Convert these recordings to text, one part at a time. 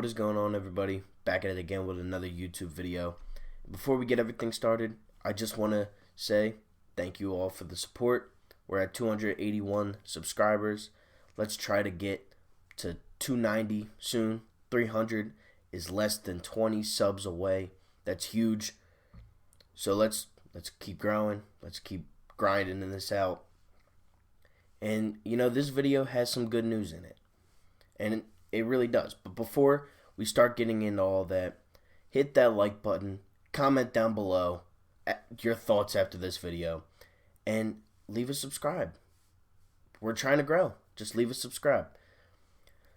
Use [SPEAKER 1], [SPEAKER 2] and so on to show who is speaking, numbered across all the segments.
[SPEAKER 1] What is going on, everybody? Back at it again with another YouTube video. Before we get everything started, I just want to say thank you all for the support. We're at 281 subscribers. Let's try to get to 290 soon. 300 is less than 20 subs away. That's huge. So let's keep growing. Let's keep grinding this out. And this video has some good news in it. And it really does. But before we start getting into all that, hit that like button, comment down below your thoughts after this video, and leave a subscribe. We're trying to grow. Just leave a subscribe.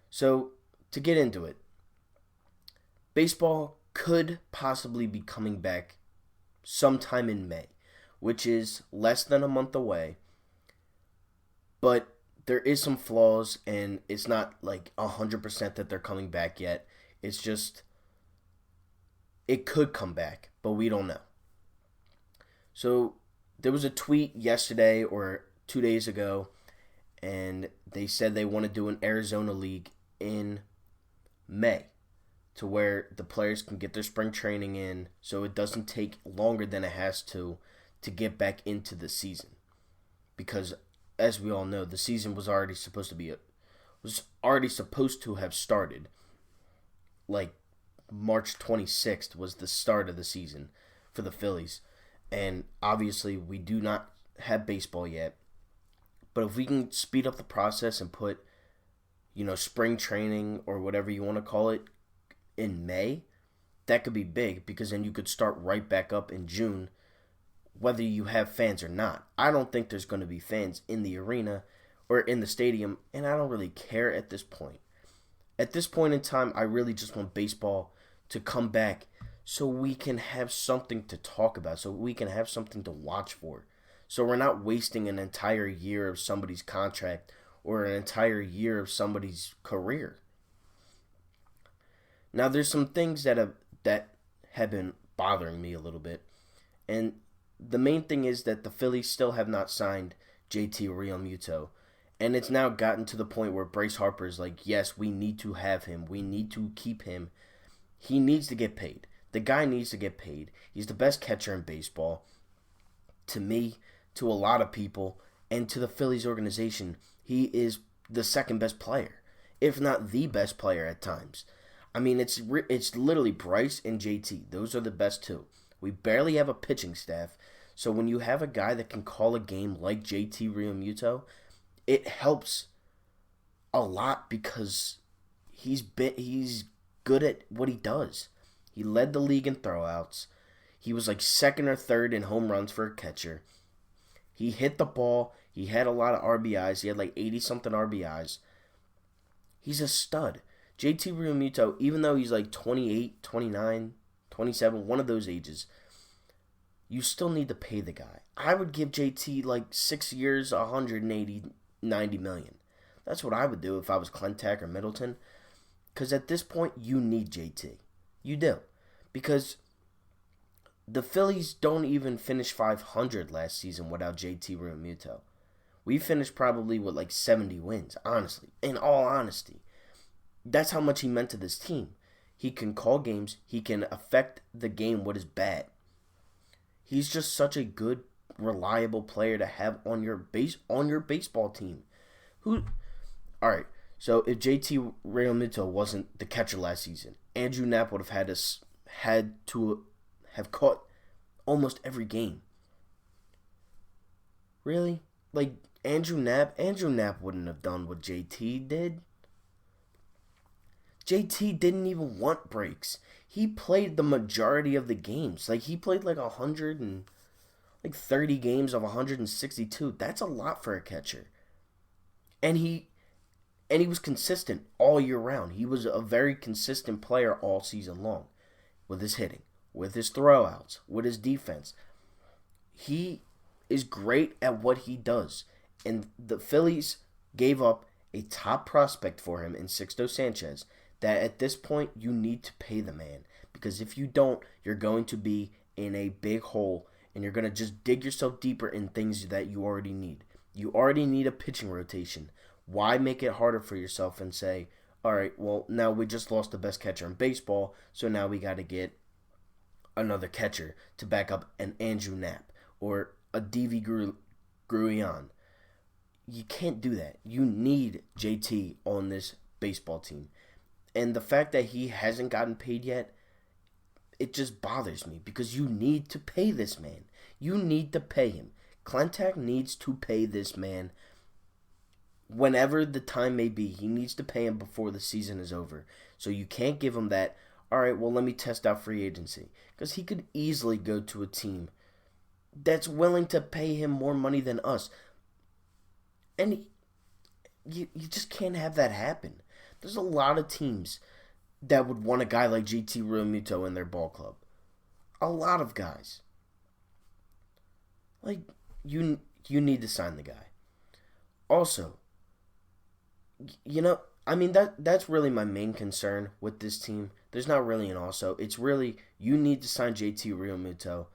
[SPEAKER 1] So, to get into it, baseball could possibly be coming back sometime in May, which is less than a month away. But there is some flaws, and it's not like 100% that they're coming back yet. It's just, it could come back, but we don't know. So there was a tweet yesterday or 2 days ago, and they said they want to do an Arizona League in May to where the players can get their spring training in so it doesn't take longer than it has to get back into the season. Because as we all know, the season was already supposed to have started. Like March 26th was the start of the season for the Phillies. And obviously we do not have baseball yet. But if we can speed up the process and put, spring training or whatever you want to call it in May, that could be big, because then you could start right back up in June, whether you have fans or not. I don't think there's going to be fans in the arena or in the stadium, and I don't really care at this point. At this point in time, I really just want baseball to come back so we can have something to talk about, so we can have something to watch for. So we're not wasting an entire year of somebody's contract or an entire year of somebody's career. Now, there's some things that have been bothering me a little bit, and the main thing is that the Phillies still have not signed JT Realmuto. And it's now gotten to the point where Bryce Harper is like, yes, we need to have him. We need to keep him. He needs to get paid. The guy needs to get paid. He's the best catcher in baseball. To me, to a lot of people, and to the Phillies organization, he is the second best player, if not the best player at times. I mean, it's literally Bryce and JT. Those are the best two. We barely have a pitching staff, so when you have a guy that can call a game like JT Realmuto, it helps a lot because he's good at what he does. He led the league in throwouts. He was like second or third in home runs for a catcher. He hit the ball. He had a lot of RBIs. He had like 80-something RBIs. He's a stud. JT Realmuto, even though he's like 28, 29, 27, one of those ages, you still need to pay the guy. I would give JT like 6 years, 180, 90 million. That's what I would do if I was Clentac or Middleton. Because at this point, you need JT. You do. Because the Phillies don't even finish 500 last season without JT Realmuto. We finished probably with like 70 wins, honestly. In all honesty. That's how much he meant to this team. He can call games. He can affect the game with his bat. He's just such a good, reliable player to have on your baseball team. All right. So if JT Realmuto wasn't the catcher last season, Andrew Knapp would have had to have caught almost every game. Really? Like Andrew Knapp wouldn't have done what JT did. JT didn't even want breaks. He played the majority of the games. Like, he played like 30 games of 162. That's a lot for a catcher. And he was consistent all year round. He was a very consistent player all season long with his hitting, with his throwouts, with his defense. He is great at what he does. And the Phillies gave up a top prospect for him in Sixto Sanchez, that at this point you need to pay the man, because if you don't, you're going to be in a big hole and you're going to just dig yourself deeper in things that you already need. You already need a pitching rotation. Why make it harder for yourself and say, all right, well, now we just lost the best catcher in baseball, so now we got to get another catcher to back up an Andrew Knapp or a Gruyan. You can't do that. You need JT on this baseball team. And the fact that he hasn't gotten paid yet, it just bothers me because you need to pay this man. You need to pay him. Clentac needs to pay this man whenever the time may be. He needs to pay him before the season is over. So you can't give him that, all right, well, let me test out free agency. Because he could easily go to a team that's willing to pay him more money than us. And you just can't have that happen. There's a lot of teams that would want a guy like JT Realmuto in their ball club. A lot of guys. Like, you need to sign the guy. Also, that's really my main concern with this team. There's not really an also. It's really, you need to sign JT Realmuto,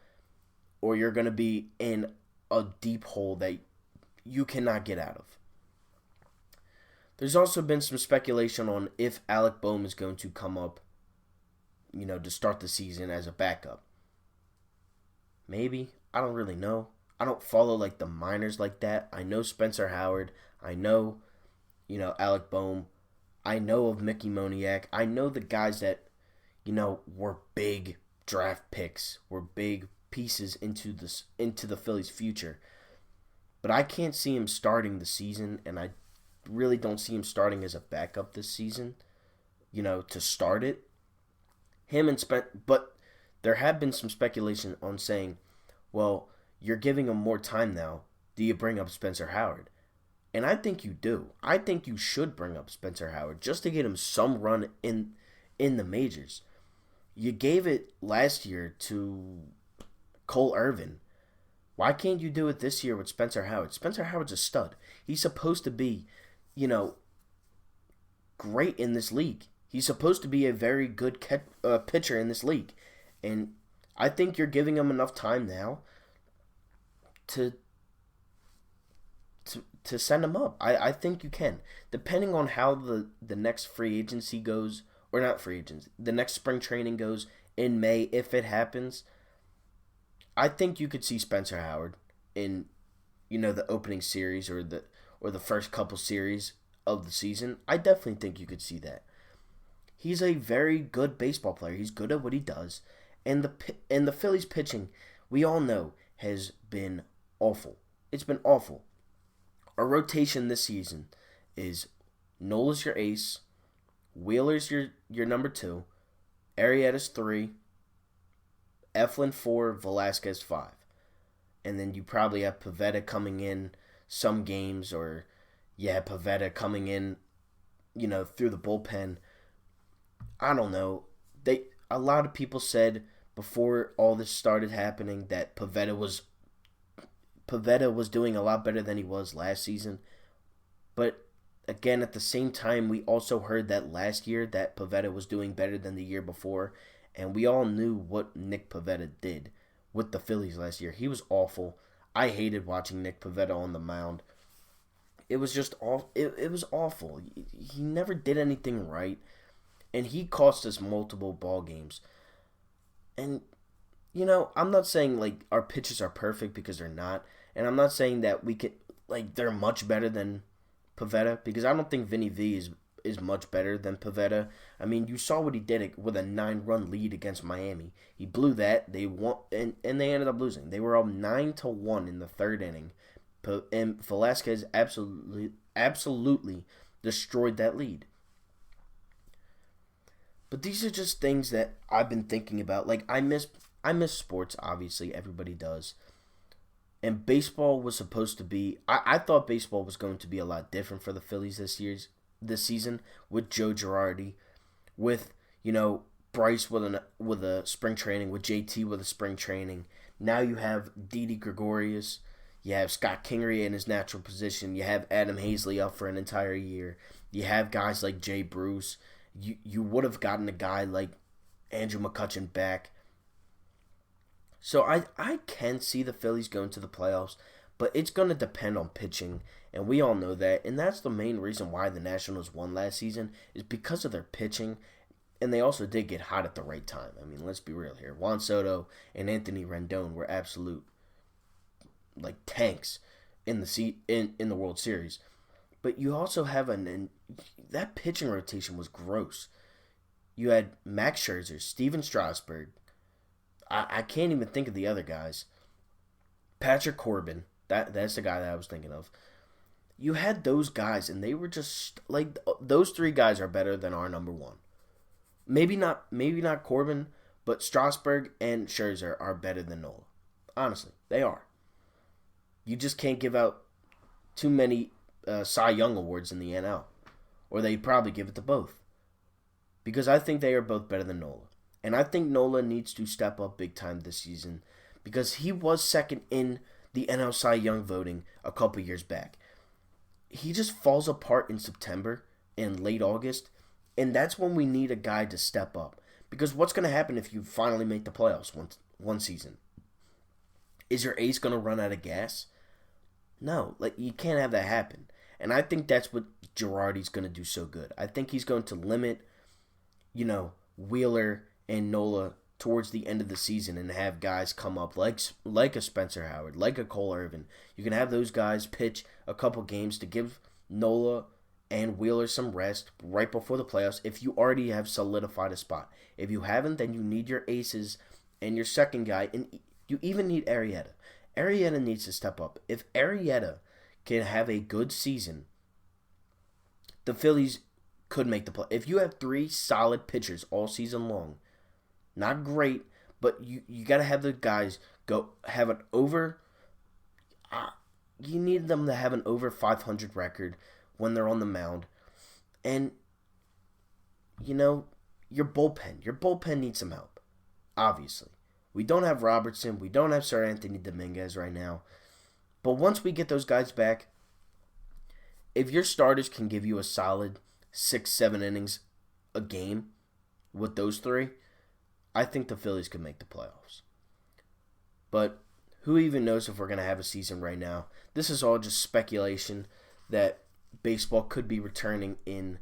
[SPEAKER 1] or you're going to be in a deep hole that you cannot get out of. There's also been some speculation on if Alec Bohm is going to come up, to start the season as a backup. Maybe. I don't really know. I don't follow, the minors like that. I know Spencer Howard. I know, Alec Bohm. I know of Mickey Moniak. I know the guys that, were big draft picks, were big pieces into the Phillies' future. But I can't see him starting the season, and I really don't see him starting as a backup this season, to start it. But there have been some speculation on saying, well, you're giving him more time now. Do you bring up Spencer Howard? And I think you do. I think you should bring up Spencer Howard just to get him some run in the majors. You gave it last year to Cole Irvin. Why can't you do it this year with Spencer Howard? Spencer Howard's a stud. He's supposed to be, great in this league. He's supposed to be a very good pitcher in this league. And I think you're giving him enough time now to send him up. I think you can. Depending on how the next free agency goes, or not free agency, the next spring training goes in May, if it happens, I think you could see Spencer Howard in, the opening series or the first couple series of the season. I definitely think you could see that. He's a very good baseball player. He's good at what he does. And the Phillies pitching, we all know, has been awful. It's been awful. Our rotation this season is Nola's your ace, Wheeler's your number 2, Arrieta's 3, Eflin 4, Velasquez 5. And then you probably have Pivetta coming in some games, or Pivetta coming in, through the bullpen. I don't know. A lot of people said before all this started happening that Pivetta was doing a lot better than he was last season. But again, at the same time, we also heard that last year that Pivetta was doing better than the year before. And we all knew what Nick Pivetta did with the Phillies last year. He was awful. I hated watching Nick Pivetta on the mound. It was just awful. It was awful. He never did anything right. And he cost us multiple ball games. And, I'm not saying, our pitches are perfect, because they're not. And I'm not saying that we could, they're much better than Pivetta, because I don't think Vinny V is much better than Pivetta. I mean, you saw what he did with a 9-run lead against Miami. He blew that. They won, and they ended up losing. They were up 9-1 in the third inning. And Velasquez absolutely destroyed that lead. But these are just things that I've been thinking about. I miss sports, obviously. Everybody does. And baseball was supposed to be... I thought baseball was going to be a lot different for the Phillies this season, with Joe Girardi, with, Bryce with a spring training, with JT with a spring training. Now you have Didi Gregorius. You have Scott Kingery in his natural position. You have Adam Hazley up for an entire year. You have guys like Jay Bruce. You would have gotten a guy like Andrew McCutchen back. So I can see the Phillies going to the playoffs, but it's going to depend on pitching. And we all know that. And that's the main reason why the Nationals won last season is because of their pitching. And they also did get hot at the right time. I mean, let's be real here. Juan Soto and Anthony Rendon were absolute like tanks in the World Series. But you also have that pitching rotation was gross. You had Max Scherzer, Steven Strasburg. I can't even think of the other guys. Patrick Corbin. That's the guy that I was thinking of. You had those guys, and they were just like those three guys are better than our number one. Maybe not Corbin, but Strasburg and Scherzer are better than Nola. Honestly, they are. You just can't give out too many Cy Young awards in the NL, or they probably give it to both. Because I think they are both better than Nola. And I think Nola needs to step up big time this season because he was second in the NL Cy Young voting a couple years back. He just falls apart in September and late August, and that's when we need a guy to step up. Because what's going to happen if you finally make the playoffs one season? Is your ace going to run out of gas? No, you can't have that happen. And I think that's what Girardi's going to do so good. I think he's going to limit, Wheeler and Nola towards the end of the season and have guys come up like a Spencer Howard, like a Cole Irvin. You can have those guys pitch a couple games to give Nola and Wheeler some rest right before the playoffs if you already have solidified a spot. If you haven't, then you need your aces and your second guy, and you even need Arrieta. Arrieta needs to step up. If Arrieta can have a good season, the Phillies could make the play. If you have three solid pitchers all season long, not great, but you got to have the guys go have an over. You need them to have an over 500 record when they're on the mound, and your bullpen needs some help. Obviously, we don't have Robertson, we don't have Sir Anthony Dominguez right now, but once we get those guys back, if your starters can give you a solid 6-7 innings a game with those three, I think the Phillies could make the playoffs. But who even knows if we're going to have a season right now? This is all just speculation that baseball could be returning in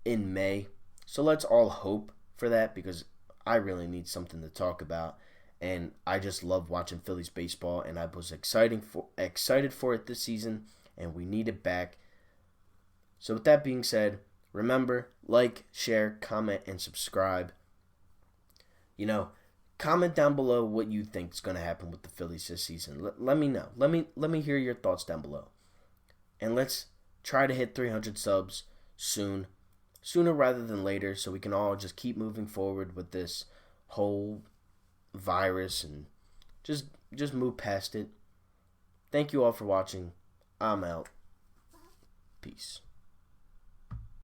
[SPEAKER 1] May. So let's all hope for that because I really need something to talk about. And I just love watching Phillies baseball, and I was excited for it this season, and we need it back. So with that being said, remember, like, share, comment, and subscribe. Comment down below what you think is going to happen with the Phillies this season. Let me know. Let me hear your thoughts down below. And let's try to hit 300 subs soon. Sooner rather than later, so we can all just keep moving forward with this whole virus and just move past it. Thank you all for watching. I'm out. Peace.